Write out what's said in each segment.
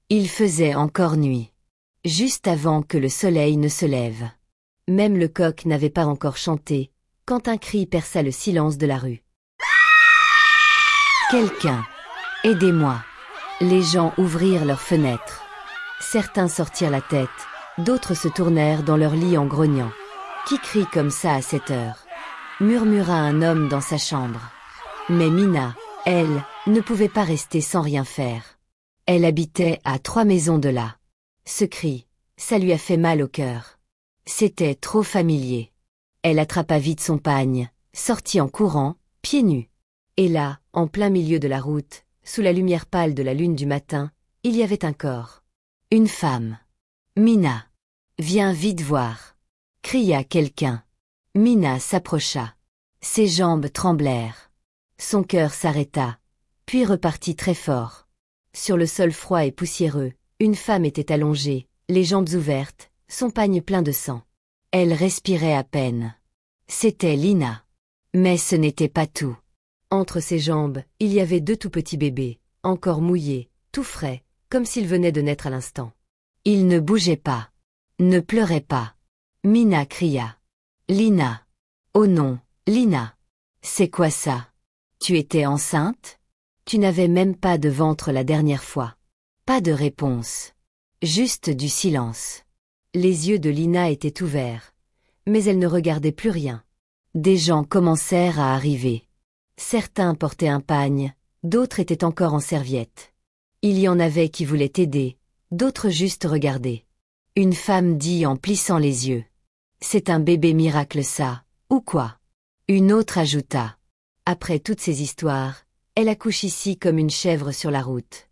Il faisait encore nuit, juste avant que le soleil ne se lève. Même le coq n'avait pas encore chanté, quand un cri perça le silence de la rue. « Quelqu'un, aidez-moi !» Les gens ouvrirent leurs fenêtres. Certains sortirent la tête, d'autres se tournèrent dans leur lit en grognant. « Qui crie comme ça à cette heure ?» murmura un homme dans sa chambre. Mais Mina, elle, ne pouvait pas rester sans rien faire. Elle habitait à 3 maisons de là. Ce cri, ça lui a fait mal au cœur. C'était trop familier. Elle attrapa vite son pagne, sortit en courant, pieds nus. Et là, en plein milieu de la route, sous la lumière pâle de la lune du matin, il y avait un corps. Une femme. « Mina, viens vite voir !» cria quelqu'un. Mina s'approcha. Ses jambes tremblèrent. Son cœur s'arrêta, puis repartit très fort. Sur le sol froid et poussiéreux, une femme était allongée, les jambes ouvertes, son pagne plein de sang. Elle respirait à peine. C'était Lina. Mais ce n'était pas tout. Entre ses jambes, il y avait 2 tout petits bébés, encore mouillés, tout frais, comme s'ils venaient de naître à l'instant. Ils ne bougeaient pas. Ne pleuraient pas. Mina cria. « Lina. Oh non, Lina. C'est quoi ça? Tu étais enceinte? Tu n'avais même pas de ventre la dernière fois. » Pas de réponse. Juste du silence. Les yeux de Lina étaient ouverts, mais elle ne regardait plus rien. Des gens commencèrent à arriver. Certains portaient un pagne, d'autres étaient encore en serviette. Il y en avait qui voulaient aider, d'autres juste regarder. Une femme dit en plissant les yeux. « C'est un bébé miracle ça, ou quoi ?» Une autre ajouta. « Après toutes ces histoires, elle accouche ici comme une chèvre sur la route. »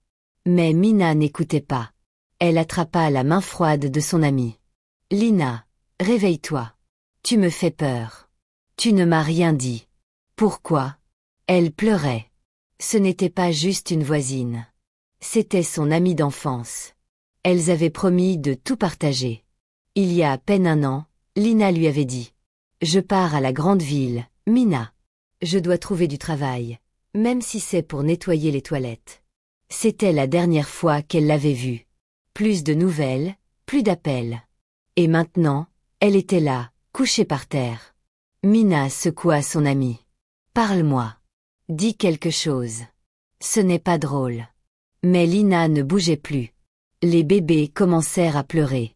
Mais Mina n'écoutait pas. Elle attrapa la main froide de son amie. « Lina, réveille-toi. Tu me fais peur. Tu ne m'as rien dit. » Pourquoi? Elle pleurait. Ce n'était pas juste une voisine. C'était son amie d'enfance. Elles avaient promis de tout partager. Il y a à peine 1 an, Lina lui avait dit. « Je pars à la grande ville, Mina. Je dois trouver du travail, même si c'est pour nettoyer les toilettes. » C'était la dernière fois qu'elle l'avait vue. Plus de nouvelles, plus d'appels. Et maintenant, elle était là, couchée par terre. Mina secoua son amie. « Parle-moi. Dis quelque chose. Ce n'est pas drôle. » Mais Lina ne bougeait plus. Les bébés commencèrent à pleurer.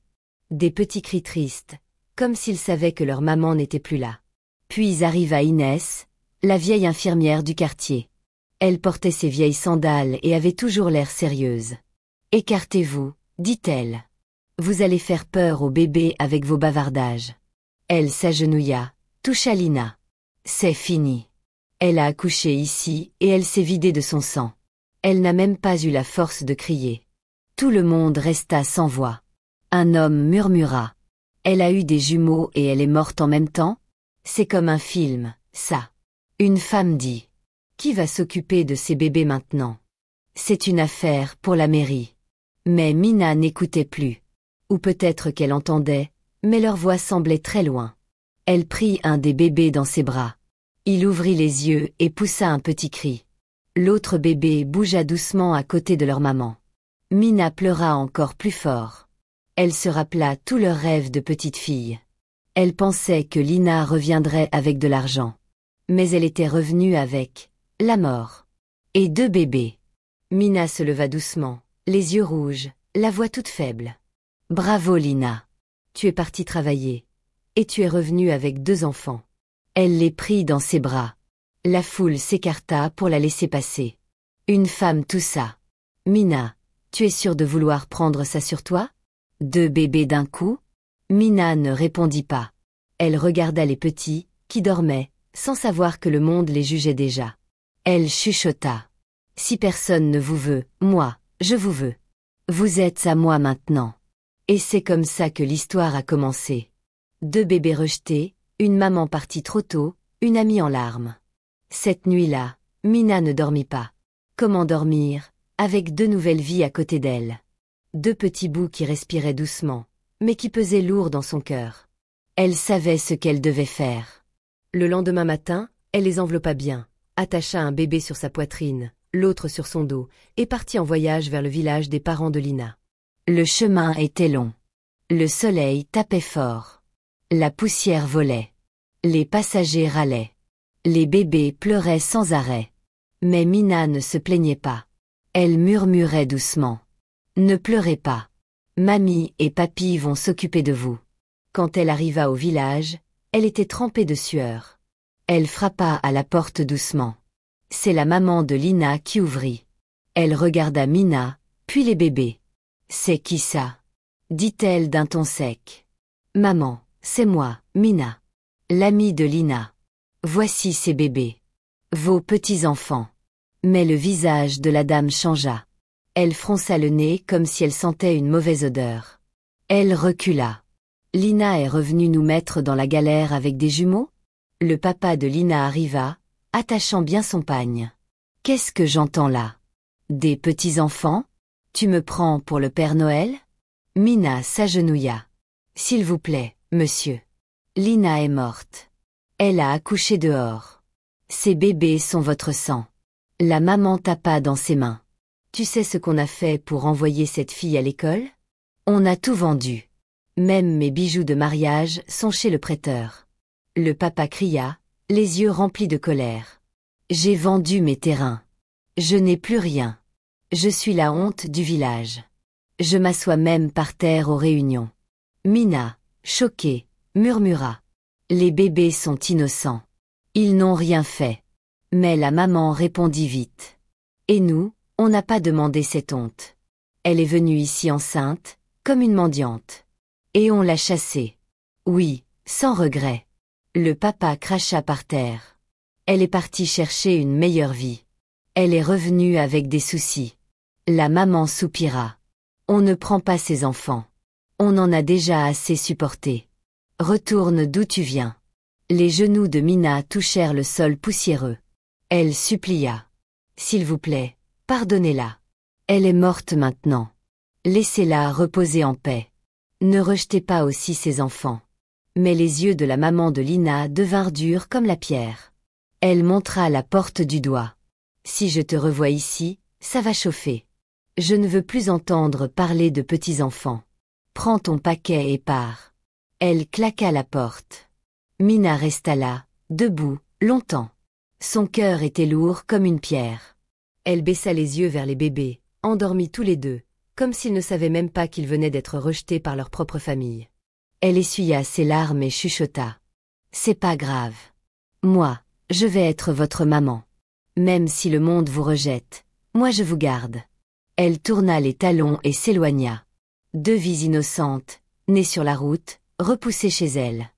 Des petits cris tristes, comme s'ils savaient que leur maman n'était plus là. Puis arriva Inès, la vieille infirmière du quartier. Elle portait ses vieilles sandales et avait toujours l'air sérieuse. « Écartez-vous, dit-elle. Vous allez faire peur aux bébés avec vos bavardages. » Elle s'agenouilla, toucha Lina. « C'est fini. Elle a accouché ici et elle s'est vidée de son sang. Elle n'a même pas eu la force de crier. » Tout le monde resta sans voix. Un homme murmura. « Elle a eu des jumeaux et elle est morte en même temps? C'est comme un film, ça. » Une femme dit. « Qui va s'occuper de ces bébés maintenant? C'est une affaire pour la mairie. » Mais Mina n'écoutait plus. Ou peut-être qu'elle entendait, mais leur voix semblait très loin. Elle prit un des bébés dans ses bras. Il ouvrit les yeux et poussa un petit cri. L'autre bébé bougea doucement à côté de leur maman. Mina pleura encore plus fort. Elle se rappela tous leurs rêves de petite fille. Elle pensait que Lina reviendrait avec de l'argent. Mais elle était revenue avec la mort. Et 2 bébés. Mina se leva doucement, les yeux rouges, la voix toute faible. « Bravo Lina. Tu es partie travailler. Et tu es revenue avec 2 enfants. » Elle les prit dans ses bras. La foule s'écarta pour la laisser passer. Une femme toussa. « Mina, tu es sûre de vouloir prendre ça sur toi? 2 bébés d'un coup ?» Mina ne répondit pas. Elle regarda les petits, qui dormaient, sans savoir que le monde les jugeait déjà. Elle chuchota. « Si personne ne vous veut, moi, je vous veux. Vous êtes à moi maintenant. » Et c'est comme ça que l'histoire a commencé. 2 bébés rejetés, une maman partie trop tôt, une amie en larmes. Cette nuit-là, Mina ne dormit pas. Comment dormir, avec 2 nouvelles vies à côté d'elle? 2 petits bouts qui respiraient doucement, mais qui pesaient lourd dans son cœur. Elle savait ce qu'elle devait faire. Le lendemain matin, elle les enveloppa bien, attacha un bébé sur sa poitrine, l'autre sur son dos, et partit en voyage vers le village des parents de Lina. Le chemin était long. Le soleil tapait fort. La poussière volait. Les passagers râlaient. Les bébés pleuraient sans arrêt. Mais Mina ne se plaignait pas. Elle murmurait doucement. Ne pleurez pas. Mamie et papy vont s'occuper de vous. Quand elle arriva au village, elle était trempée de sueur. Elle frappa à la porte doucement. C'est la maman de Lina qui ouvrit. Elle regarda Mina, puis les bébés. C'est qui ça? Dit-elle d'un ton sec. Maman, c'est moi, Mina. L'amie de Lina. Voici ces bébés. Vos petits-enfants. Mais le visage de la dame changea. Elle fronça le nez comme si elle sentait une mauvaise odeur. Elle recula. Lina est revenue nous mettre dans la galère avec des jumeaux? Le papa de Lina arriva, attachant bien son pagne. Qu'est-ce que j'entends là? Des petits-enfants? Tu me prends pour le Père Noël? Mina s'agenouilla. S'il vous plaît, monsieur. Lina est morte. Elle a accouché dehors. Ces bébés sont votre sang. La maman tapa dans ses mains. Tu sais ce qu'on a fait pour envoyer cette fille à l'école? On a tout vendu. Même mes bijoux de mariage sont chez le prêteur. Le papa cria, les yeux remplis de colère. J'ai vendu mes terrains. Je n'ai plus rien. Je suis la honte du village. Je m'assois même par terre aux réunions. Mina, choquée, murmura. Les bébés sont innocents. Ils n'ont rien fait. Mais la maman répondit vite. Et nous, on n'a pas demandé cette honte. Elle est venue ici enceinte, comme une mendiante. Et on l'a chassée. Oui, sans regret. Le papa cracha par terre. Elle est partie chercher une meilleure vie. Elle est revenue avec des soucis. La maman soupira. On ne prend pas ses enfants. On en a déjà assez supporté. Retourne d'où tu viens. Les genoux de Mina touchèrent le sol poussiéreux. Elle supplia. S'il vous plaît, pardonnez-la. Elle est morte maintenant. Laissez-la reposer en paix. Ne rejetez pas aussi ses enfants. Mais les yeux de la maman de Lina devinrent durs comme la pierre. Elle montra la porte du doigt. Si je te revois ici, ça va chauffer. Je ne veux plus entendre parler de petits-enfants. Prends ton paquet et pars. Elle claqua la porte. Mina resta là, debout, longtemps. Son cœur était lourd comme une pierre. Elle baissa les yeux vers les bébés, endormis tous les deux, comme s'ils ne savaient même pas qu'ils venaient d'être rejetés par leur propre famille. Elle essuya ses larmes et chuchota. C'est pas grave. Moi, je vais être votre maman. Même si le monde vous rejette, moi je vous garde. Elle tourna les talons et s'éloigna. Deux vies innocentes, nées sur la route, repoussées chez elle.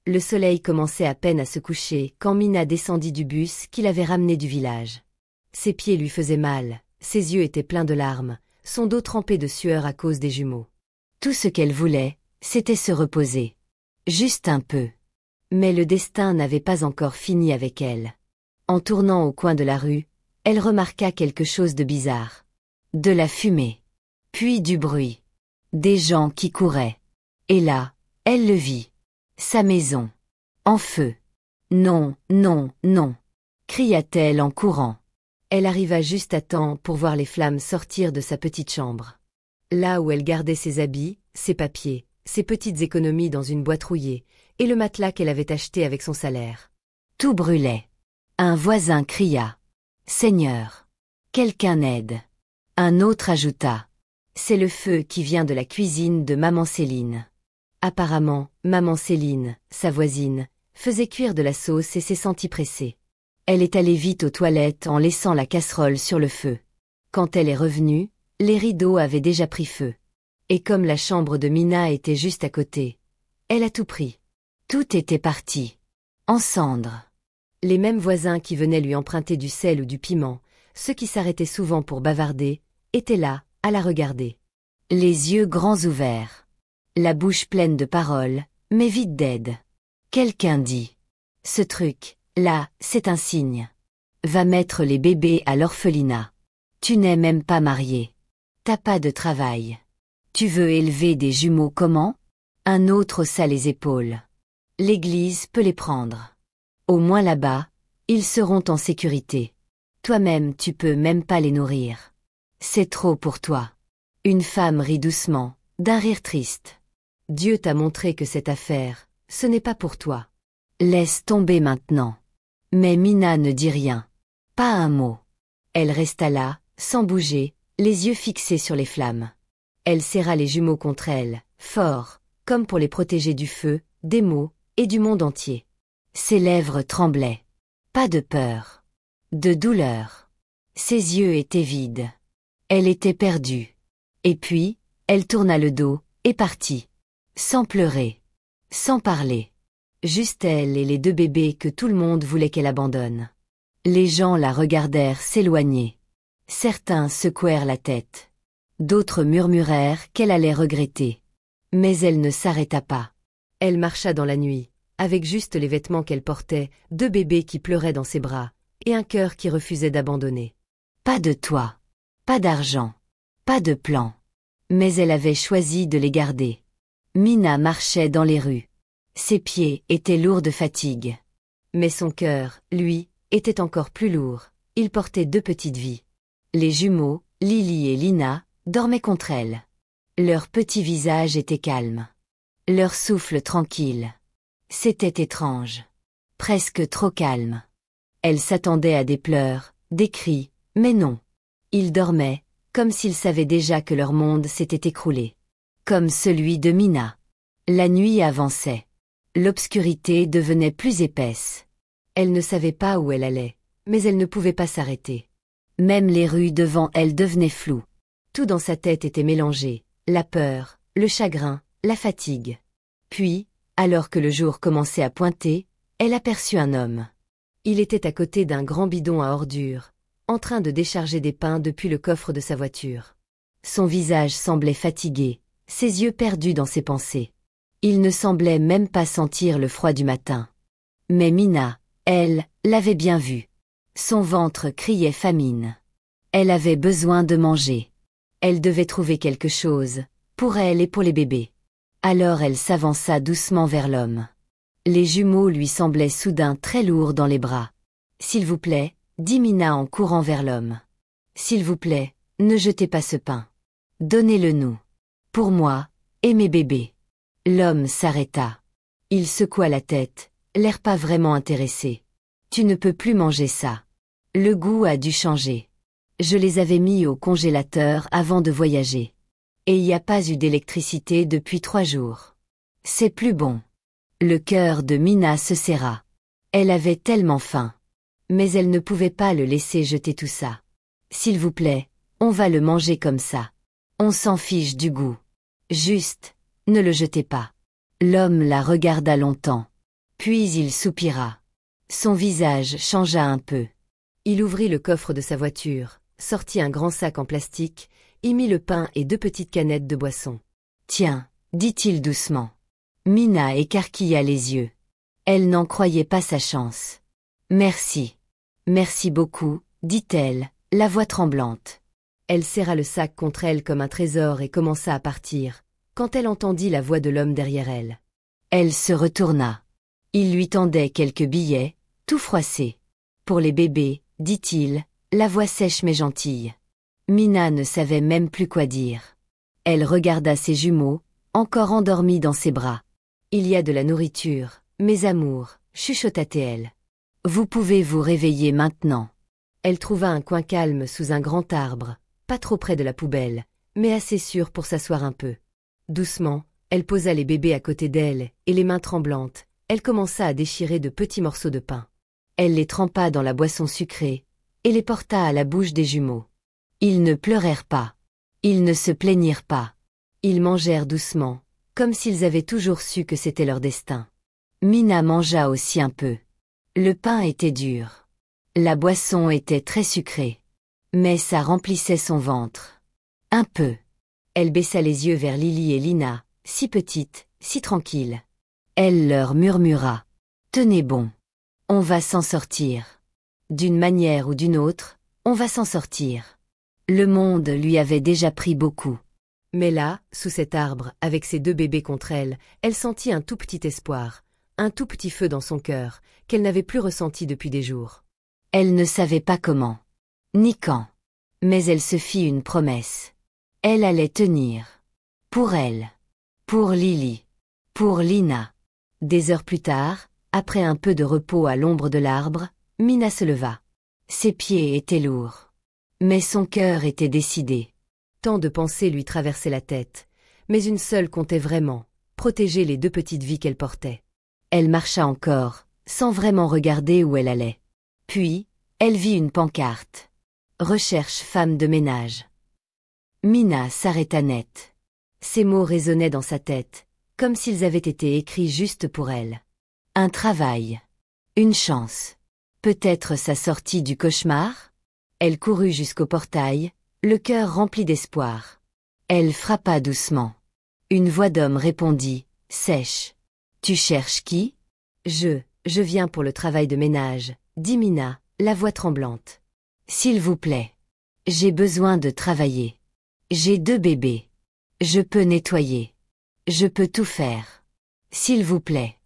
Le soleil commençait à peine à se coucher quand Mina descendit du bus qui l'avait ramenée du village. Ses pieds lui faisaient mal, ses yeux étaient pleins de larmes, son dos trempé de sueur à cause des jumeaux. Tout ce qu'elle voulait, c'était se reposer. Juste un peu. Mais le destin n'avait pas encore fini avec elle. En tournant au coin de la rue, elle remarqua quelque chose de bizarre. De la fumée. Puis du bruit. Des gens qui couraient. Et là, elle le vit. Sa maison. En feu. Non, non, non. Cria-t-elle en courant. Elle arriva juste à temps pour voir les flammes sortir de sa petite chambre. Là où elle gardait ses habits, ses papiers, ses petites économies dans une boîte rouillée, et le matelas qu'elle avait acheté avec son salaire. Tout brûlait. Un voisin cria. « Seigneur! Quelqu'un aide !» Un autre ajouta. « C'est le feu qui vient de la cuisine de maman Céline. » Apparemment, maman Céline, sa voisine, faisait cuire de la sauce et s'est sentie pressée. Elle est allée vite aux toilettes en laissant la casserole sur le feu. Quand elle est revenue, les rideaux avaient déjà pris feu. Et comme la chambre de Mina était juste à côté, elle a tout pris. Tout était parti. En cendres. Les mêmes voisins qui venaient lui emprunter du sel ou du piment, ceux qui s'arrêtaient souvent pour bavarder, étaient là, à la regarder. Les yeux grands ouverts. La bouche pleine de paroles, mais vide d'aide. Quelqu'un dit. Ce truc, là, c'est un signe. Va mettre les bébés à l'orphelinat. Tu n'es même pas marié. T'as pas de travail. Tu veux élever des jumeaux comment? Un autre haussa les épaules. L'Église peut les prendre. Au moins là-bas, ils seront en sécurité. Toi-même tu peux même pas les nourrir. C'est trop pour toi. Une femme rit doucement, d'un rire triste. Dieu t'a montré que cette affaire, ce n'est pas pour toi. Laisse tomber maintenant. Mais Mina ne dit rien. Pas un mot. Elle resta là, sans bouger, les yeux fixés sur les flammes. Elle serra les jumeaux contre elle, fort, comme pour les protéger du feu, des maux, et du monde entier. Ses lèvres tremblaient. Pas de peur. De douleur. Ses yeux étaient vides. Elle était perdue. Et puis, elle tourna le dos, et partit. Sans pleurer. Sans parler. Juste elle et les 2 bébés que tout le monde voulait qu'elle abandonne. Les gens la regardèrent s'éloigner. Certains secouèrent la tête. D'autres murmurèrent qu'elle allait regretter. Mais elle ne s'arrêta pas. Elle marcha dans la nuit, avec juste les vêtements qu'elle portait, 2 bébés qui pleuraient dans ses bras, et un cœur qui refusait d'abandonner. Pas de toit. Pas d'argent. Pas de plan. Mais elle avait choisi de les garder. Mina marchait dans les rues. Ses pieds étaient lourds de fatigue. Mais son cœur, lui, était encore plus lourd. Il portait 2 petites vies. Les jumeaux, Lily et Lina, dormaient contre elle. Leur petit visage était calme. Leur souffle tranquille. C'était étrange. Presque trop calme. Elle s'attendait à des pleurs, des cris, mais non. Ils dormaient, comme s'ils savaient déjà que leur monde s'était écroulé. Comme celui de Mina. La nuit avançait. L'obscurité devenait plus épaisse. Elle ne savait pas où elle allait, mais elle ne pouvait pas s'arrêter. Même les rues devant elle devenaient floues. Tout dans sa tête était mélangé, la peur, le chagrin, la fatigue. Puis, alors que le jour commençait à pointer, elle aperçut un homme. Il était à côté d'un grand bidon à ordures, en train de décharger des pains depuis le coffre de sa voiture. Son visage semblait fatigué, ses yeux perdus dans ses pensées. Il ne semblait même pas sentir le froid du matin. Mais Mina, elle, l'avait bien vu. Son ventre criait famine. Elle avait besoin de manger. Elle devait trouver quelque chose, pour elle et pour les bébés. Alors elle s'avança doucement vers l'homme. Les jumeaux lui semblaient soudain très lourds dans les bras. « S'il vous plaît » dit Mina en courant vers l'homme. « S'il vous plaît, ne jetez pas ce pain. Donnez-le-nous. Pour moi, et mes bébés. » L'homme s'arrêta. Il secoua la tête, l'air pas vraiment intéressé. « Tu ne peux plus manger ça. Le goût a dû changer. Je les avais mis au congélateur avant de voyager. Et il n'y a pas eu d'électricité depuis 3 jours. C'est plus bon. » Le cœur de Mina se serra. Elle avait tellement faim. Mais elle ne pouvait pas le laisser jeter tout ça. « S'il vous plaît, on va le manger comme ça. On s'en fiche du goût. Juste, ne le jetez pas. » L'homme la regarda longtemps. Puis il soupira. Son visage changea un peu. Il ouvrit le coffre de sa voiture, sortit un grand sac en plastique, y mit le pain et 2 petites canettes de boisson. « Tiens, » dit-il doucement. Mina écarquilla les yeux. Elle n'en croyait pas sa chance. « Merci. Merci beaucoup, » dit-elle, la voix tremblante. Elle serra le sac contre elle comme un trésor et commença à partir, quand elle entendit la voix de l'homme derrière elle. Elle se retourna. Il lui tendait quelques billets, tout froissés. « Pour les bébés, » dit-il, la voix sèche mais gentille. Mina ne savait même plus quoi dire. Elle regarda ses jumeaux, encore endormis dans ses bras. « Il y a de la nourriture, mes amours, » chuchota-t-elle. « Vous pouvez vous réveiller maintenant. » Elle trouva un coin calme sous un grand arbre, pas trop près de la poubelle, mais assez sûr pour s'asseoir un peu. Doucement, elle posa les bébés à côté d'elle, et les mains tremblantes, elle commença à déchirer de petits morceaux de pain. Elle les trempa dans la boisson sucrée, et les porta à la bouche des jumeaux. Ils ne pleurèrent pas. Ils ne se plaignirent pas. Ils mangèrent doucement, comme s'ils avaient toujours su que c'était leur destin. Mina mangea aussi un peu. Le pain était dur. La boisson était très sucrée. Mais ça remplissait son ventre. Un peu. Elle baissa les yeux vers Lily et Lina, si petites, si tranquilles. Elle leur murmura. « Tenez bon. On va s'en sortir. D'une manière ou d'une autre, on va s'en sortir. » Le monde lui avait déjà pris beaucoup. Mais là, sous cet arbre, avec ses 2 bébés contre elle, elle sentit un tout petit espoir, un tout petit feu dans son cœur, qu'elle n'avait plus ressenti depuis des jours. Elle ne savait pas comment. ni quand. Mais elle se fit une promesse. Elle allait tenir. Pour elle. Pour Lily. Pour Lina. Des heures plus tard, après un peu de repos à l'ombre de l'arbre, Mina se leva. Ses pieds étaient lourds. Mais son cœur était décidé. Tant de pensées lui traversaient la tête, mais une seule comptait vraiment, protéger les 2 petites vies qu'elle portait. Elle marcha encore, sans vraiment regarder où elle allait. Puis, elle vit une pancarte. Recherche femme de ménage. Mina s'arrêta net. Ces mots résonnaient dans sa tête, comme s'ils avaient été écrits juste pour elle. Un travail. Une chance. Peut-être sa sortie du cauchemar? Elle courut jusqu'au portail, le cœur rempli d'espoir. Elle frappa doucement. Une voix d'homme répondit, sèche. Tu cherches qui? Je viens pour le travail de ménage, dit Mina, la voix tremblante. S'il vous plaît. J'ai besoin de travailler. J'ai 2 bébés. Je peux nettoyer. Je peux tout faire. S'il vous plaît.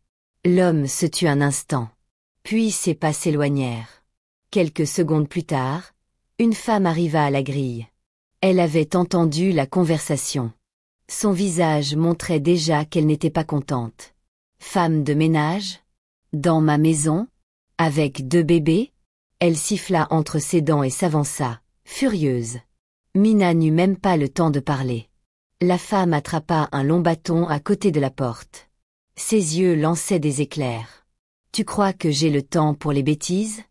L'homme se tut un instant. Puis ses pas s'éloignèrent. Quelques secondes plus tard, une femme arriva à la grille. Elle avait entendu la conversation. Son visage montrait déjà qu'elle n'était pas contente. Femme de ménage? Dans ma maison? Avec 2 bébés? Elle siffla entre ses dents et s'avança, furieuse. Mina n'eut même pas le temps de parler. La femme attrapa un long bâton à côté de la porte. Ses yeux lançaient des éclairs. Tu crois que j'ai le temps pour les bêtises?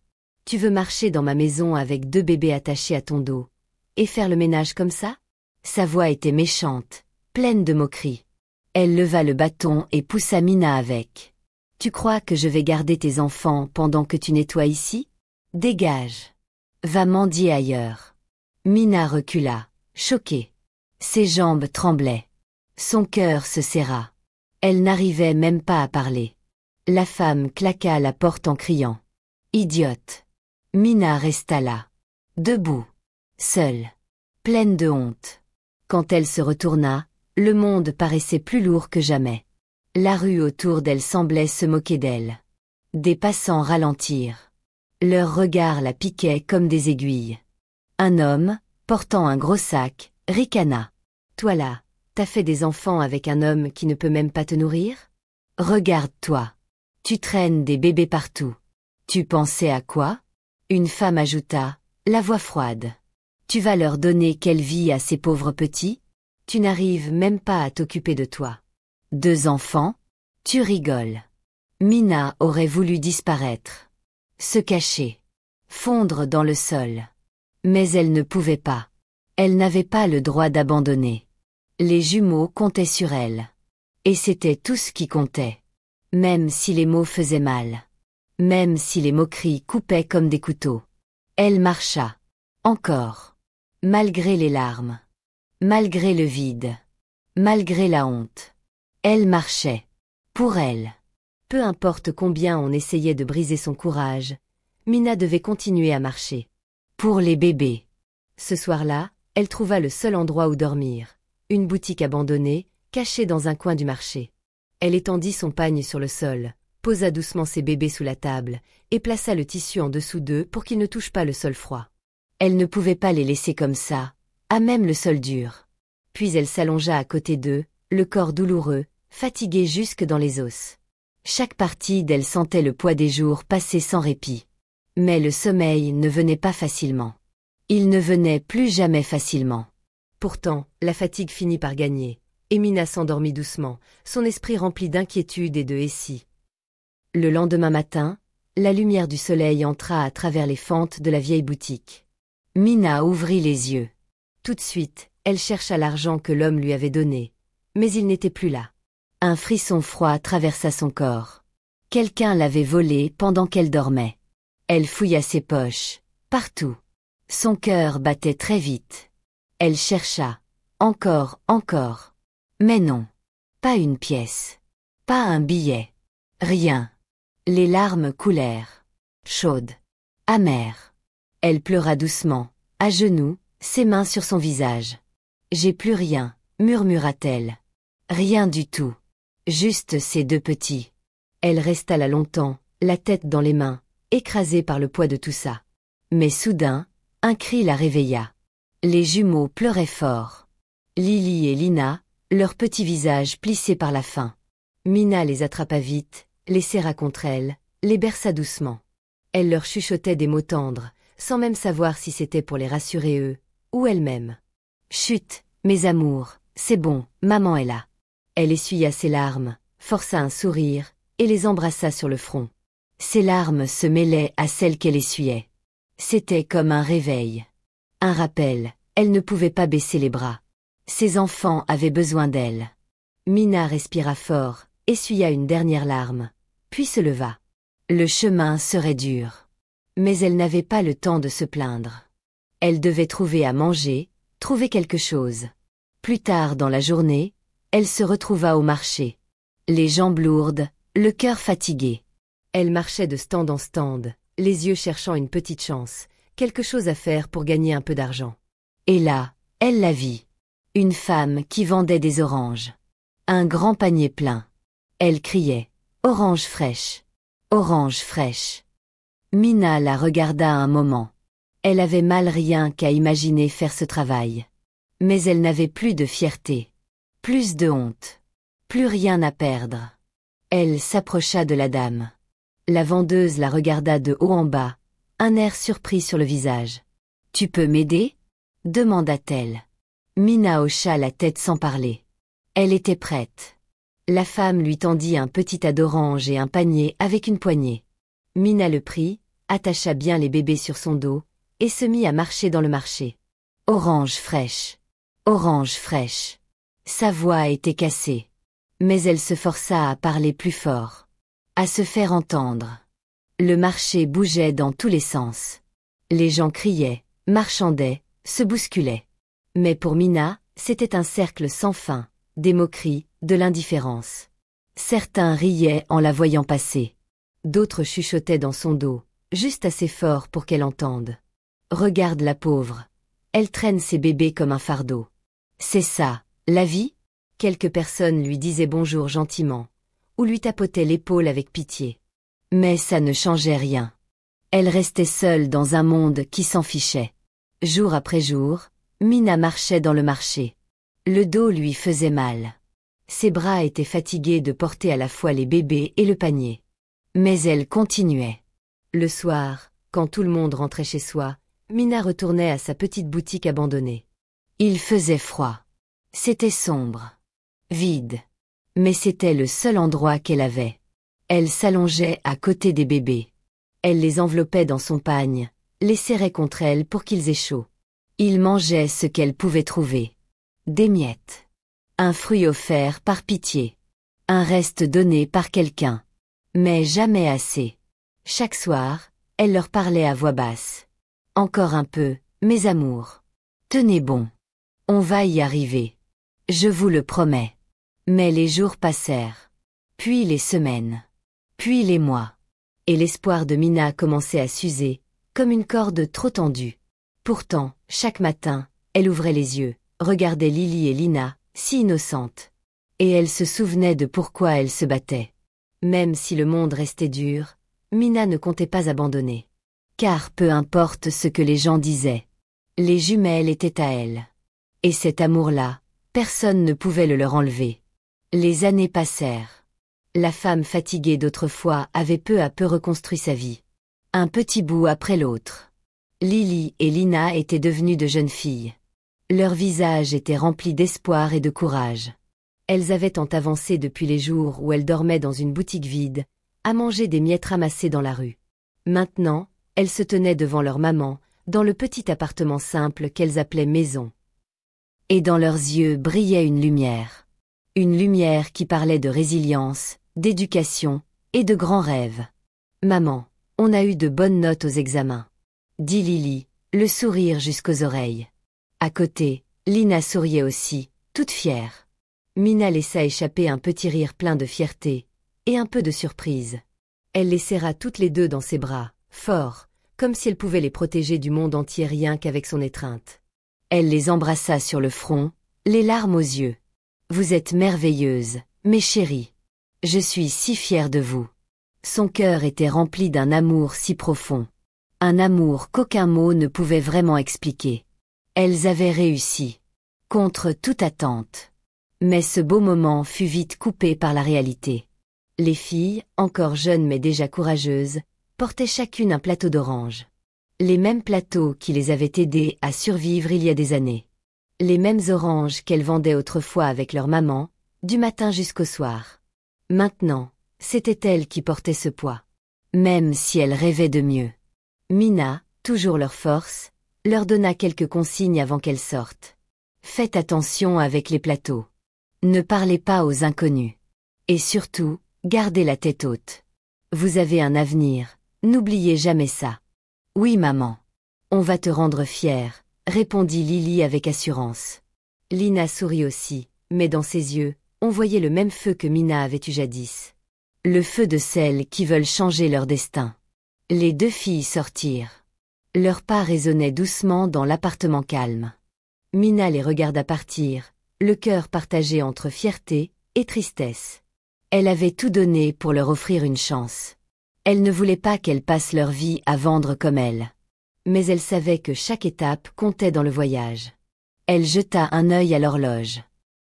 Tu veux marcher dans ma maison avec 2 bébés attachés à ton dos, et faire le ménage comme ça? Sa voix était méchante, pleine de moquerie. Elle leva le bâton et poussa Mina avec. Tu crois que je vais garder tes enfants pendant que tu nettoies ici? Dégage. Va mendier ailleurs. Mina recula, choquée. Ses jambes tremblaient. Son cœur se serra. Elle n'arrivait même pas à parler. La femme claqua la porte en criant. Idiote. Mina resta là. Debout. Seule. Pleine de honte. Quand elle se retourna, le monde paraissait plus lourd que jamais. La rue autour d'elle semblait se moquer d'elle. Des passants ralentirent. Leurs regards la piquaient comme des aiguilles. Un homme, portant un gros sac, ricana. Toi là, t'as fait des enfants avec un homme qui ne peut même pas te nourrir? Regarde-toi. Tu traînes des bébés partout. Tu pensais à quoi? Une femme ajouta, la voix froide. Tu vas leur donner quelle vie à ces pauvres petits? Tu n'arrives même pas à t'occuper de toi. 2 enfants? Tu rigoles. Mina aurait voulu disparaître. Se cacher. Fondre dans le sol. Mais elle ne pouvait pas. Elle n'avait pas le droit d'abandonner. Les jumeaux comptaient sur elle. Et c'était tout ce qui comptait. Même si les mots faisaient mal. Même si les moqueries coupaient comme des couteaux. Elle marcha. Encore. Malgré les larmes. Malgré le vide. Malgré la honte. Elle marchait. Pour elle. Peu importe combien on essayait de briser son courage, Mina devait continuer à marcher. Pour les bébés. Ce soir-là, elle trouva le seul endroit où dormir. Une boutique abandonnée, cachée dans un coin du marché. Elle étendit son pagne sur le sol, posa doucement ses bébés sous la table, et plaça le tissu en dessous d'eux pour qu'ils ne touchent pas le sol froid. Elle ne pouvait pas les laisser comme ça, à même le sol dur. Puis elle s'allongea à côté d'eux, le corps douloureux, fatigué jusque dans les os. Chaque partie d'elle sentait le poids des jours passer sans répit. Mais le sommeil ne venait pas facilement. Il ne venait plus jamais facilement. Pourtant, la fatigue finit par gagner, et Mina s'endormit doucement, son esprit rempli d'inquiétude et de hessie. Le lendemain matin, la lumière du soleil entra à travers les fentes de la vieille boutique. Mina ouvrit les yeux. Tout de suite, elle chercha l'argent que l'homme lui avait donné, mais il n'était plus là. Un frisson froid traversa son corps. Quelqu'un l'avait volé pendant qu'elle dormait. Elle fouilla ses poches, partout. Son cœur battait très vite. Elle chercha, encore. Mais non. Pas une pièce. Pas un billet. Rien. Les larmes coulèrent. Chaudes. Amères. Elle pleura doucement, à genoux, ses mains sur son visage. J'ai plus rien, murmura-t-elle. Rien du tout. Juste ces 2 petits. Elle resta là longtemps, la tête dans les mains, écrasée par le poids de tout ça. Mais soudain, Un cri la réveilla. Les jumeaux pleuraient fort. Lily et Lina, leurs petits visages plissés par la faim. Mina les attrapa vite, les serra contre elle, les berça doucement. Elle leur chuchotait des mots tendres, sans même savoir si c'était pour les rassurer eux, ou elle-même. « Chut, mes amours, c'est bon, maman est là. » Elle essuya ses larmes, força un sourire, et les embrassa sur le front. Ses larmes se mêlaient à celles qu'elle essuyait. C'était comme un réveil. Un rappel, elle ne pouvait pas baisser les bras. Ses enfants avaient besoin d'elle. Mina respira fort, essuya une dernière larme, puis se leva. Le chemin serait dur. Mais elle n'avait pas le temps de se plaindre. Elle devait trouver à manger, trouver quelque chose. Plus tard dans la journée, elle se retrouva au marché. Les jambes lourdes, le cœur fatigué. Elle marchait de stand en stand, les yeux cherchant une petite chance, quelque chose à faire pour gagner un peu d'argent. Et là, elle la vit. Une femme qui vendait des oranges. Un grand panier plein. Elle criait « Orange fraîche ! Orange fraîche !» Mina la regarda un moment. Elle avait mal rien qu'à imaginer faire ce travail. Mais elle n'avait plus de fierté. Plus de honte. Plus rien à perdre. Elle s'approcha de la dame. La vendeuse la regarda de haut en bas, un air surpris sur le visage. « Tu peux m'aider ?» demanda-t-elle. Mina hocha la tête sans parler. Elle était prête. La femme lui tendit un petit tas d'oranges et un panier avec une poignée. Mina le prit, attacha bien les bébés sur son dos, et se mit à marcher dans le marché. Orange fraîche. Orange fraîche. Sa voix était cassée. Mais elle se força à parler plus fort. À se faire entendre. Le marché bougeait dans tous les sens. Les gens criaient, marchandaient, se bousculaient. Mais pour Mina, c'était un cercle sans fin, des moqueries, de l'indifférence. Certains riaient en la voyant passer. D'autres chuchotaient dans son dos, juste assez fort pour qu'elle entende. « Regarde la pauvre. Elle traîne ses bébés comme un fardeau. C'est ça, la vie ?» Quelques personnes lui disaient bonjour gentiment, ou lui tapotaient l'épaule avec pitié. Mais ça ne changeait rien. Elle restait seule dans un monde qui s'en fichait. Jour après jour, Mina marchait dans le marché. Le dos lui faisait mal. Ses bras étaient fatigués de porter à la fois les bébés et le panier. Mais elle continuait. Le soir, quand tout le monde rentrait chez soi, Mina retournait à sa petite boutique abandonnée. Il faisait froid. C'était sombre. Vide. Mais c'était le seul endroit qu'elle avait. Elle s'allongeait à côté des bébés. Elle les enveloppait dans son pagne, les serrait contre elle pour qu'ils aient chaud. Ils mangeaient ce qu'elle pouvait trouver. Des miettes. Un fruit offert par pitié. Un reste donné par quelqu'un. Mais jamais assez. Chaque soir, elle leur parlait à voix basse. « Encore un peu, mes amours. Tenez bon. On va y arriver. Je vous le promets. » Mais les jours passèrent. Puis les semaines. Puis les mois. Et l'espoir de Mina commençait à s'user, comme une corde trop tendue. Pourtant, chaque matin, elle ouvrait les yeux, regardait Lily et Lina, si innocentes. Et elle se souvenait de pourquoi elles se battaient. Même si le monde restait dur, Mina ne comptait pas abandonner. Car peu importe ce que les gens disaient, les jumelles étaient à elle. Et cet amour-là, personne ne pouvait le leur enlever. Les années passèrent. La femme fatiguée d'autrefois avait peu à peu reconstruit sa vie. Un petit bout après l'autre. Lily et Lina étaient devenues de jeunes filles. Leurs visages étaient remplis d'espoir et de courage. Elles avaient tant avancé depuis les jours où elles dormaient dans une boutique vide, à manger des miettes ramassées dans la rue. Maintenant, elles se tenaient devant leur maman, dans le petit appartement simple qu'elles appelaient maison. Et dans leurs yeux brillait une lumière. Une lumière qui parlait de résilience, d'éducation et de grands rêves. « Maman, on a eu de bonnes notes aux examens. » dit Lily, le sourire jusqu'aux oreilles. À côté, Lina souriait aussi, toute fière. Mina laissa échapper un petit rire plein de fierté, et un peu de surprise. Elle les serra toutes les deux dans ses bras, fort, comme si elle pouvait les protéger du monde entier rien qu'avec son étreinte. Elle les embrassa sur le front, les larmes aux yeux. « Vous êtes merveilleuses, mes chéries. Je suis si fière de vous. » Son cœur était rempli d'un amour si profond. Un amour qu'aucun mot ne pouvait vraiment expliquer. Elles avaient réussi. Contre toute attente. Mais ce beau moment fut vite coupé par la réalité. Les filles, encore jeunes mais déjà courageuses, portaient chacune un plateau d'oranges. Les mêmes plateaux qui les avaient aidées à survivre il y a des années. Les mêmes oranges qu'elles vendaient autrefois avec leur maman, du matin jusqu'au soir. Maintenant, c'était elles qui portaient ce poids. Même si elles rêvaient de mieux. Mina, toujours leur force, leur donna quelques consignes avant qu'elles sortent. Faites attention avec les plateaux. Ne parlez pas aux inconnus. Et surtout, gardez la tête haute. Vous avez un avenir, n'oubliez jamais ça. Oui maman. On va te rendre fière, répondit Lily avec assurance. Lina sourit aussi, mais dans ses yeux, on voyait le même feu que Mina avait eu jadis. Le feu de celles qui veulent changer leur destin. Les deux filles sortirent. Leurs pas résonnaient doucement dans l'appartement calme. Mina les regarda partir, le cœur partagé entre fierté et tristesse. Elle avait tout donné pour leur offrir une chance. Elle ne voulait pas qu'elles passent leur vie à vendre comme elle. Mais elle savait que chaque étape comptait dans le voyage. Elle jeta un œil à l'horloge.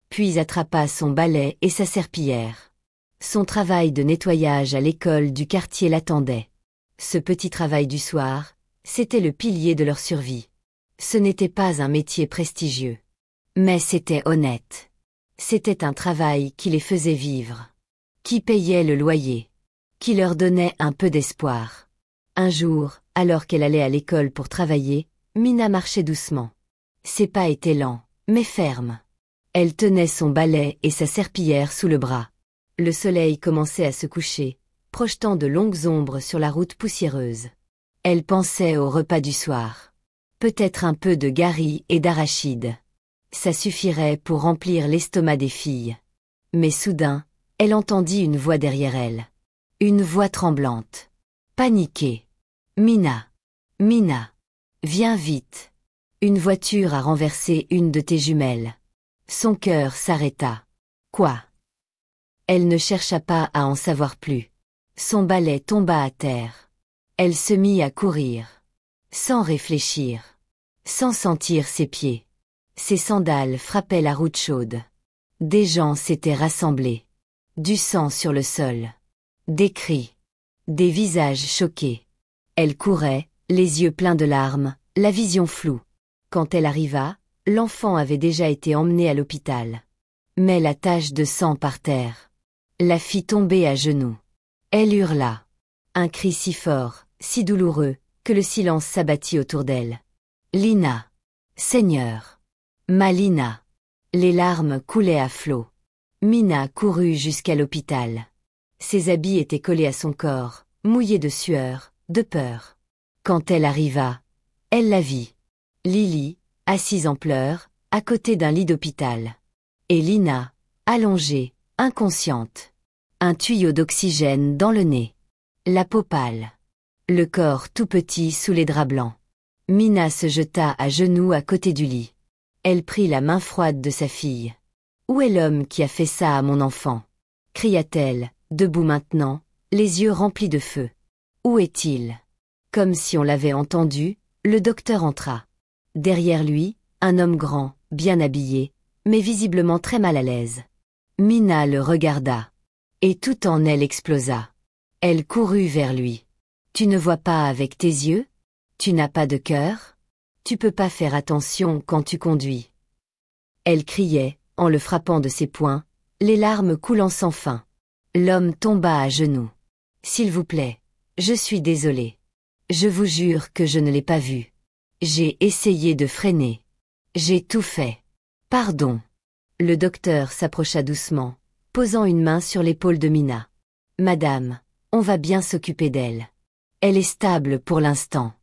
Puis attrapa son balai et sa serpillière. Son travail de nettoyage à l'école du quartier l'attendait. Ce petit travail du soir, c'était le pilier de leur survie. Ce n'était pas un métier prestigieux. Mais c'était honnête. C'était un travail qui les faisait vivre. Qui payait le loyer. Qui leur donnait un peu d'espoir. Un jour, alors qu'elle allait à l'école pour travailler, Mina marchait doucement. Ses pas étaient lents, mais fermes. Elle tenait son balai et sa serpillière sous le bras. Le soleil commençait à se coucher, projetant de longues ombres sur la route poussiéreuse. Elle pensait au repas du soir. Peut-être un peu de gari et d'arachide. Ça suffirait pour remplir l'estomac des filles. Mais soudain, elle entendit une voix derrière elle. Une voix tremblante. Paniquée. Mina. Mina. Viens vite. Une voiture a renversé une de tes jumelles. Son cœur s'arrêta. Quoi? Elle ne chercha pas à en savoir plus. Son balai tomba à terre. Elle se mit à courir. Sans réfléchir. Sans sentir ses pieds. Ses sandales frappaient la route chaude. Des gens s'étaient rassemblés. Du sang sur le sol. Des cris. Des visages choqués. Elle courait, les yeux pleins de larmes, la vision floue. Quand elle arriva, l'enfant avait déjà été emmené à l'hôpital. Mais la tache de sang par terre. La fit tomber à genoux. Elle hurla. Un cri si fort, si douloureux, que le silence s'abattit autour d'elle. Lina. Seigneur. Ma Lina. Les larmes coulaient à flots. Mina courut jusqu'à l'hôpital. Ses habits étaient collés à son corps, mouillés de sueur, de peur. Quand elle arriva, elle la vit. Lily, assise en pleurs, à côté d'un lit d'hôpital. Et Lina, allongée, inconsciente. Un tuyau d'oxygène dans le nez. La peau pâle. Le corps tout petit sous les draps blancs. Mina se jeta à genoux à côté du lit. Elle prit la main froide de sa fille. « Où est l'homme qui a fait ça à mon enfant ?» cria-t-elle, debout maintenant, les yeux remplis de feu. « Où est-il » Comme si on l'avait entendu, le docteur entra. Derrière lui, un homme grand, bien habillé, mais visiblement très mal à l'aise. Mina le regarda. Et tout en elle explosa. Elle courut vers lui. « Tu ne vois pas avec tes yeux ? Tu n'as pas de cœur ? Tu peux pas faire attention quand tu conduis. » Elle criait, en le frappant de ses poings, les larmes coulant sans fin. L'homme tomba à genoux. « S'il vous plaît, je suis désolé. Je vous jure que je ne l'ai pas vu. J'ai essayé de freiner. J'ai tout fait. Pardon. » Le docteur s'approcha doucement, posant une main sur l'épaule de Mina. « Madame, on va bien s'occuper d'elle. Elle est stable pour l'instant.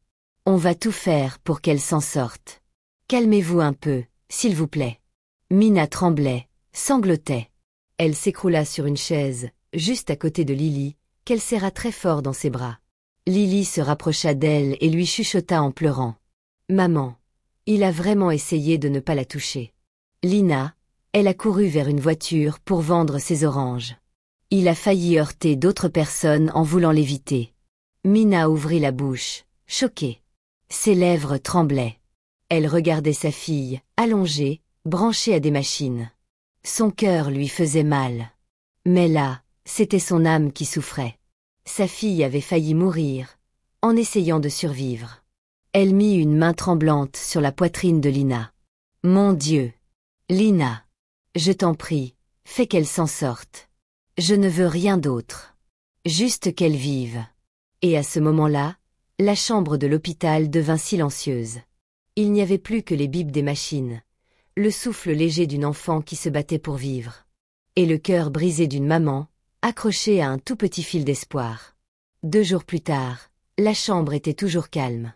On va tout faire pour qu'elle s'en sorte. Calmez-vous un peu, s'il vous plaît. » Mina tremblait, sanglotait. Elle s'écroula sur une chaise, juste à côté de Lily, qu'elle serra très fort dans ses bras. Lily se rapprocha d'elle et lui chuchota en pleurant. « Maman, il a vraiment essayé de ne pas la toucher. » Lina, elle a couru vers une voiture pour vendre ses oranges. Il a failli heurter d'autres personnes en voulant l'éviter. Mina ouvrit la bouche, choquée. Ses lèvres tremblaient. Elle regardait sa fille, allongée, branchée à des machines. Son cœur lui faisait mal. Mais là, c'était son âme qui souffrait. Sa fille avait failli mourir, en essayant de survivre. Elle mit une main tremblante sur la poitrine de Lina. « Mon Dieu! Lina! Je t'en prie, fais qu'elle s'en sorte. Je ne veux rien d'autre. Juste qu'elle vive. » Et à ce moment-là, la chambre de l'hôpital devint silencieuse. Il n'y avait plus que les bips des machines, le souffle léger d'une enfant qui se battait pour vivre, et le cœur brisé d'une maman, accrochée à un tout petit fil d'espoir. 2 jours plus tard, la chambre était toujours calme.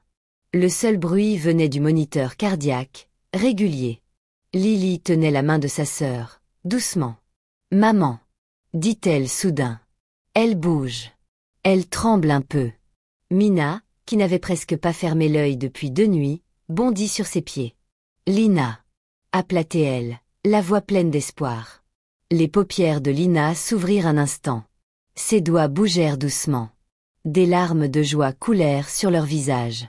Le seul bruit venait du moniteur cardiaque, régulier. Lily tenait la main de sa sœur, doucement. « Maman !» dit-elle soudain. Elle bouge. Elle tremble un peu. Mina, qui n'avait presque pas fermé l'œil depuis 2 nuits, bondit sur ses pieds. « Lina !» appela-t-elle, la voix pleine d'espoir. Les paupières de Lina s'ouvrirent un instant. Ses doigts bougèrent doucement. Des larmes de joie coulèrent sur leur visage.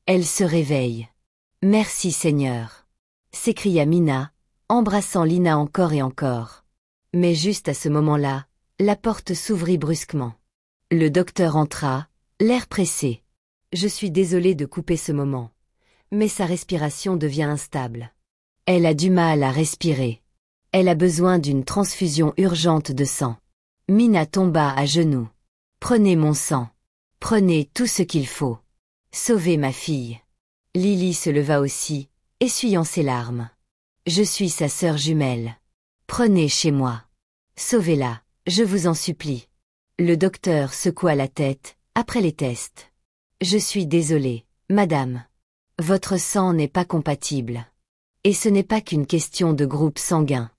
Elle se réveille. « Merci Seigneur !» s'écria Mina, embrassant Lina encore et encore. Mais juste à ce moment-là, la porte s'ouvrit brusquement. Le docteur entra, l'air pressé. « Je suis désolée de couper ce moment, mais sa respiration devient instable. Elle a du mal à respirer. Elle a besoin d'une transfusion urgente de sang. » Mina tomba à genoux. « Prenez mon sang. Prenez tout ce qu'il faut. Sauvez ma fille. » Lily se leva aussi, essuyant ses larmes. « Je suis sa sœur jumelle. Prenez chez moi. Sauvez-la, je vous en supplie. » Le docteur secoua la tête, après les tests. « Je suis désolé, madame. Votre sang n'est pas compatible. Et ce n'est pas qu'une question de groupe sanguin.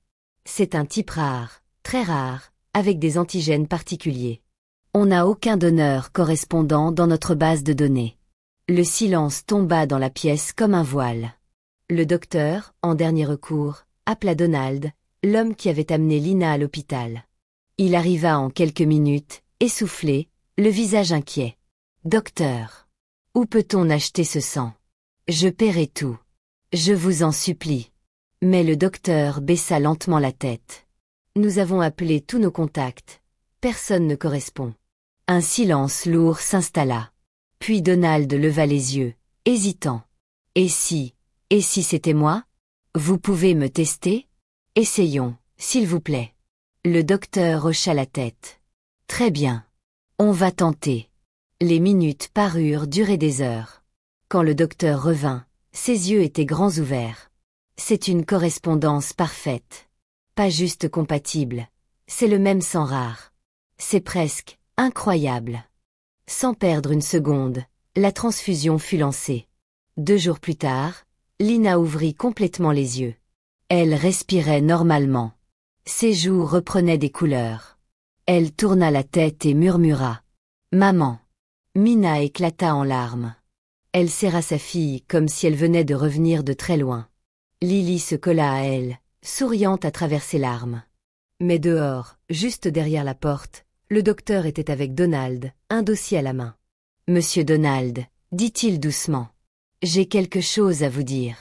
C'est un type rare, très rare, avec des antigènes particuliers. On n'a aucun donneur correspondant dans notre base de données. » Le silence tomba dans la pièce comme un voile. Le docteur, en dernier recours, appela Donald, l'homme qui avait amené Lina à l'hôpital. Il arriva en quelques minutes, essoufflé, le visage inquiet. « Docteur, où peut-on acheter ce sang? Je paierai tout. Je vous en supplie. » Mais le docteur baissa lentement la tête. « Nous avons appelé tous nos contacts. Personne ne correspond. » Un silence lourd s'installa. Puis Donald leva les yeux, hésitant. « Et si c'était moi? Vous pouvez me tester? Essayons, s'il vous plaît. » Le docteur hocha la tête. « Très bien. On va tenter. » Les minutes parurent durer des heures. Quand le docteur revint, ses yeux étaient grands ouverts. « C'est une correspondance parfaite. Pas juste compatible. C'est le même sang rare. C'est presque incroyable. » Sans perdre une seconde, la transfusion fut lancée. 2 jours plus tard, Lina ouvrit complètement les yeux. Elle respirait normalement. Ses joues reprenaient des couleurs. Elle tourna la tête et murmura. « Maman !» Mina éclata en larmes. Elle serra sa fille comme si elle venait de revenir de très loin. Lily se colla à elle, souriante à travers ses larmes. Mais dehors, juste derrière la porte, le docteur était avec Donald, un dossier à la main. « Monsieur Donald, » dit-il doucement. « J'ai quelque chose à vous dire. »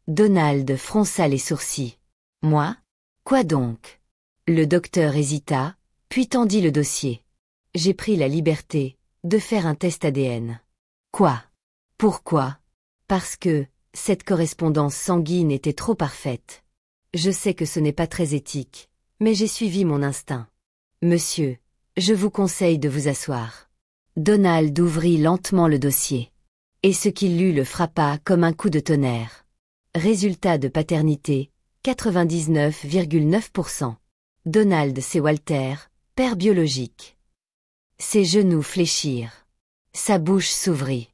Donald fronça les sourcils. « Moi? Quoi donc ?» Le docteur hésita, puis tendit le dossier. « J'ai pris la liberté de faire un test ADN. » « Quoi? Pourquoi? » « Parce que cette correspondance sanguine était trop parfaite. Je sais que ce n'est pas très éthique, mais j'ai suivi mon instinct. Monsieur, je vous conseille de vous asseoir. » Donald ouvrit lentement le dossier. Et ce qu'il lut le frappa comme un coup de tonnerre. Résultat de paternité, 99,9%. Donald C. Walter, père biologique. Ses genoux fléchirent. Sa bouche s'ouvrit.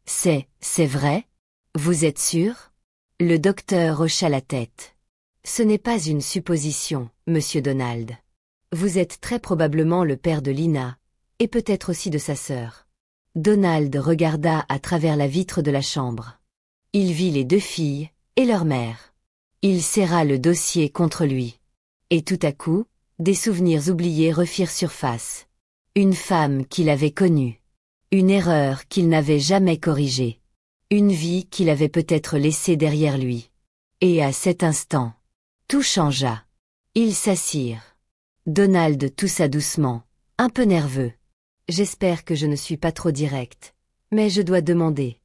« C'est vrai? Vous êtes sûr ?» Le docteur hocha la tête. « Ce n'est pas une supposition, monsieur Donald. Vous êtes très probablement le père de Lina, et peut-être aussi de sa sœur. » Donald regarda à travers la vitre de la chambre. Il vit les 2 filles, et leur mère. Il serra le dossier contre lui. Et tout à coup, des souvenirs oubliés refirent surface. Une femme qu'il avait connue. Une erreur qu'il n'avait jamais corrigée. Une vie qu'il avait peut-être laissée derrière lui. Et à cet instant, tout changea. Ils s'assirent. Donald toussa doucement, un peu nerveux. J'espère que je ne suis pas trop direct, mais je dois demander.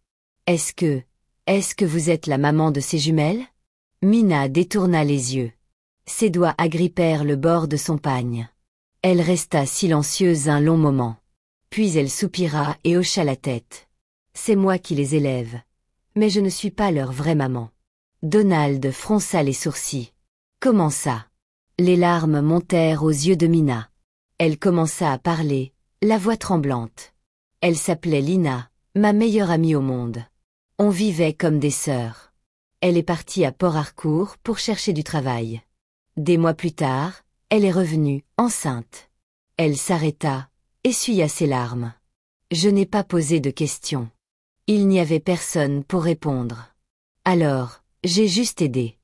Est-ce que vous êtes la maman de ces jumelles? Mina détourna les yeux. Ses doigts agrippèrent le bord de son pagne. Elle resta silencieuse un long moment. Puis elle soupira et hocha la tête. C'est moi qui les élève. Mais je ne suis pas leur vraie maman. Donald fronça les sourcils. Comment ça? Les larmes montèrent aux yeux de Mina. Elle commença à parler, la voix tremblante. Elle s'appelait Lina, ma meilleure amie au monde. On vivait comme des sœurs. Elle est partie à Port Harcourt pour chercher du travail. Des mois plus tard, elle est revenue, enceinte. Elle s'arrêta, essuya ses larmes. Je n'ai pas posé de questions. Il n'y avait personne pour répondre. Alors, j'ai juste aidé.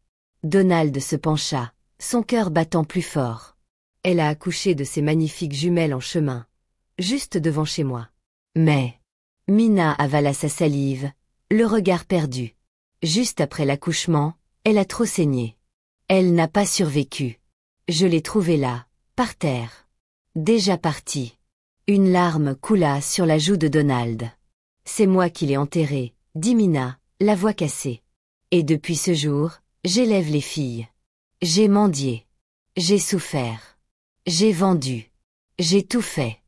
Donald se pencha, son cœur battant plus fort. Elle a accouché de ces magnifiques jumelles en chemin, juste devant chez moi. Mais, Mina avala sa salive, le regard perdu. Juste après l'accouchement, elle a trop saigné. Elle n'a pas survécu. Je l'ai trouvée là, par terre. Déjà partie. Une larme coula sur la joue de Donald. C'est moi qui l'ai enterrée, dit Mina, la voix cassée. Et depuis ce jour, j'élève les filles. J'ai mendié. J'ai souffert. J'ai vendu. J'ai tout fait.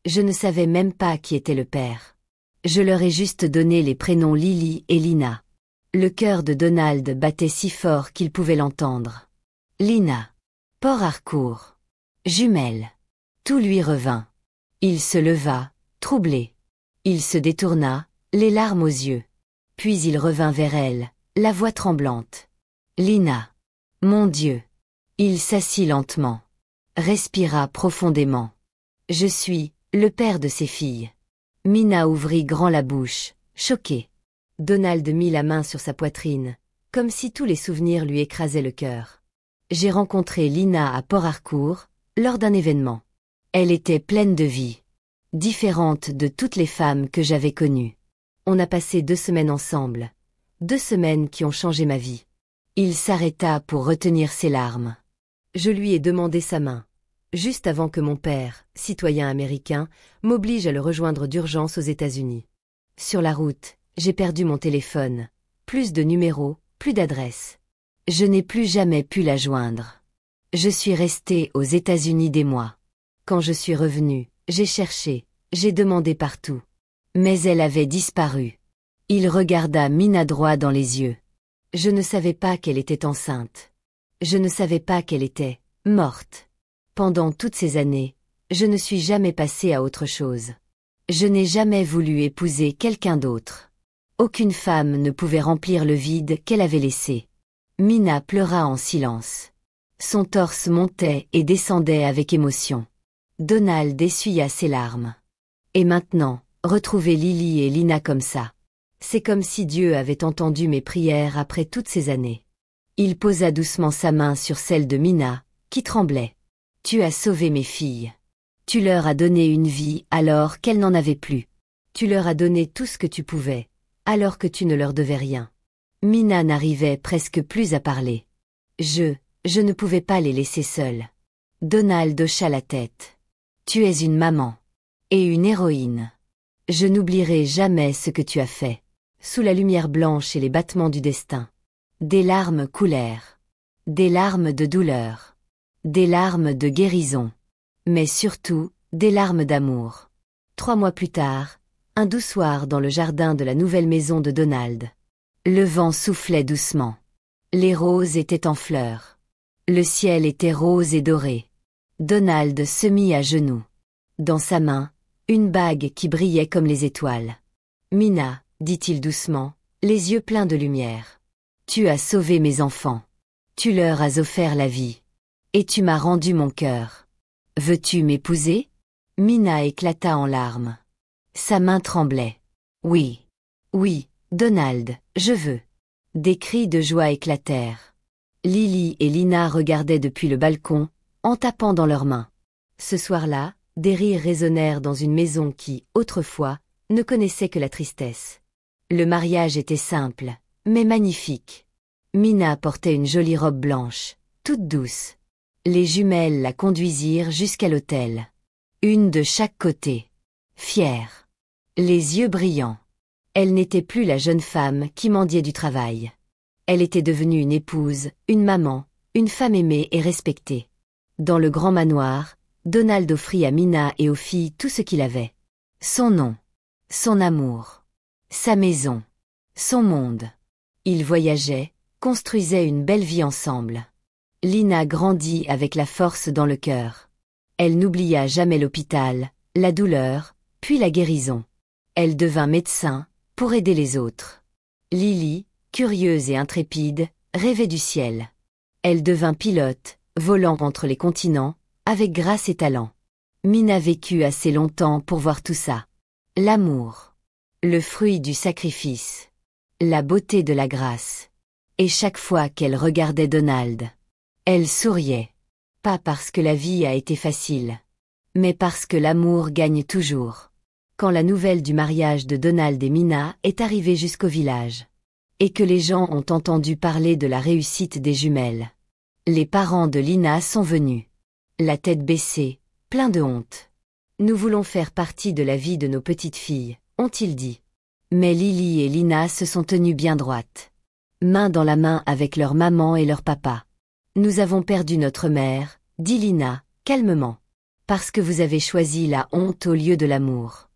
Je ne savais même pas qui était le père. Je leur ai juste donné les prénoms Lily et Lina. Le cœur de Donald battait si fort qu'il pouvait l'entendre. Lina. Port Harcourt. Jumelle. Tout lui revint. Il se leva, troublé. Il se détourna, les larmes aux yeux. Puis il revint vers elle, la voix tremblante. Lina. Mon Dieu. Il s'assit lentement. Respira profondément. Je suis le père de ces filles. Mina ouvrit grand la bouche, choquée. Donald mit la main sur sa poitrine, comme si tous les souvenirs lui écrasaient le cœur. J'ai rencontré Lina à Port Harcourt, lors d'un événement. Elle était pleine de vie. Différente de toutes les femmes que j'avais connues. On a passé 2 semaines ensemble. 2 semaines qui ont changé ma vie. Il s'arrêta pour retenir ses larmes. Je lui ai demandé sa main. Juste avant que mon père, citoyen américain, m'oblige à le rejoindre d'urgence aux États-Unis. Sur la route, j'ai perdu mon téléphone. Plus de numéros, plus d'adresses. Je n'ai plus jamais pu la joindre. Je suis restée aux États-Unis des mois. Quand je suis revenue, j'ai cherché, j'ai demandé partout. Mais elle avait disparu. Il regarda Mina droit dans les yeux. Je ne savais pas qu'elle était enceinte. Je ne savais pas qu'elle était morte. Pendant toutes ces années, je ne suis jamais passée à autre chose. Je n'ai jamais voulu épouser quelqu'un d'autre. Aucune femme ne pouvait remplir le vide qu'elle avait laissé. Mina pleura en silence. Son torse montait et descendait avec émotion. Donald essuya ses larmes. Et maintenant, retrouver Lily et Lina comme ça. C'est comme si Dieu avait entendu mes prières après toutes ces années. Il posa doucement sa main sur celle de Mina, qui tremblait. Tu as sauvé mes filles. Tu leur as donné une vie alors qu'elles n'en avaient plus. Tu leur as donné tout ce que tu pouvais, alors que tu ne leur devais rien. Mina n'arrivait presque plus à parler. Je ne pouvais pas les laisser seules. Donald hocha la tête. Tu es une maman. Et une héroïne. Je n'oublierai jamais ce que tu as fait. Sous la lumière blanche et les battements du destin. Des larmes coulèrent. Des larmes de douleur. Des larmes de guérison. Mais surtout, des larmes d'amour. 3 mois plus tard, un doux soir dans le jardin de la nouvelle maison de Donald. Le vent soufflait doucement. Les roses étaient en fleurs. Le ciel était rose et doré. Donald se mit à genoux. Dans sa main, une bague qui brillait comme les étoiles. Mina, dit-il doucement, les yeux pleins de lumière. Tu as sauvé mes enfants. Tu leur as offert la vie. Et tu m'as rendu mon cœur. Veux-tu m'épouser? Mina éclata en larmes. Sa main tremblait. Oui. Oui, Donald, je veux. Des cris de joie éclatèrent. Lily et Lina regardaient depuis le balcon, en tapant dans leurs mains. Ce soir-là, des rires résonnèrent dans une maison qui, autrefois, ne connaissait que la tristesse. Le mariage était simple, mais magnifique. Mina portait une jolie robe blanche, toute douce. Les jumelles la conduisirent jusqu'à l'autel. Une de chaque côté. Fière. Les yeux brillants. Elle n'était plus la jeune femme qui mendiait du travail. Elle était devenue une épouse, une maman, une femme aimée et respectée. Dans le grand manoir, Donald offrit à Mina et aux filles tout ce qu'il avait. Son nom. Son amour. Sa maison. Son monde. Ils voyageaient, construisaient une belle vie ensemble. Lina grandit avec la force dans le cœur. Elle n'oublia jamais l'hôpital, la douleur, puis la guérison. Elle devint médecin, pour aider les autres. Lily, curieuse et intrépide, rêvait du ciel. Elle devint pilote, volant entre les continents, avec grâce et talent. Mina vécut assez longtemps pour voir tout ça. L'amour. Le fruit du sacrifice. La beauté de la grâce. Et chaque fois qu'elle regardait Donald, elle souriait. Pas parce que la vie a été facile, mais parce que l'amour gagne toujours. Quand la nouvelle du mariage de Donald et Mina est arrivée jusqu'au village, et que les gens ont entendu parler de la réussite des jumelles, les parents de Lina sont venus. La tête baissée, plein de honte. Nous voulons faire partie de la vie de nos petites filles, ont-ils dit. Mais Lily et Lina se sont tenues bien droites. Main dans la main avec leur maman et leur papa. Nous avons perdu notre mère, dit Lina, calmement. Parce que vous avez choisi la honte au lieu de l'amour.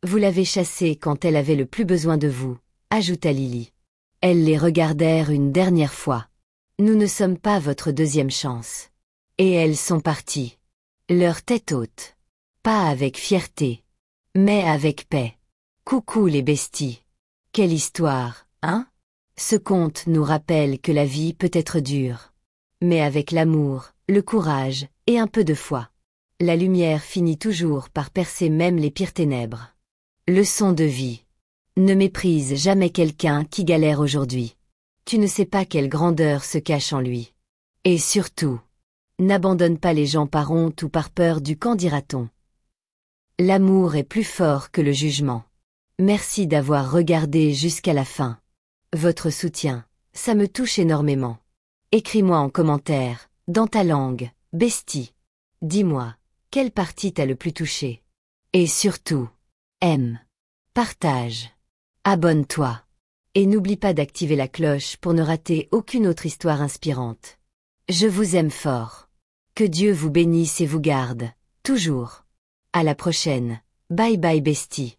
Vous l'avez chassée quand elle avait le plus besoin de vous, ajouta Lily. Elles les regardèrent une dernière fois. Nous ne sommes pas votre deuxième chance. Et elles sont parties. Leur tête haute. Pas avec fierté. Mais avec paix. Coucou les besties. Quelle histoire, hein? Ce conte nous rappelle que la vie peut être dure. Mais avec l'amour, le courage, et un peu de foi, la lumière finit toujours par percer même les pires ténèbres. Leçon de vie. Ne méprise jamais quelqu'un qui galère aujourd'hui. Tu ne sais pas quelle grandeur se cache en lui. Et surtout, n'abandonne pas les gens par honte ou par peur du qu'en dira-t-on. L'amour est plus fort que le jugement. Merci d'avoir regardé jusqu'à la fin. Votre soutien, ça me touche énormément. Écris-moi en commentaire, dans ta langue, bestie. Dis-moi, quelle partie t'a le plus touché. Et surtout, aime, partage, abonne-toi. Et n'oublie pas d'activer la cloche pour ne rater aucune autre histoire inspirante. Je vous aime fort. Que Dieu vous bénisse et vous garde, toujours. À la prochaine. Bye bye bestie.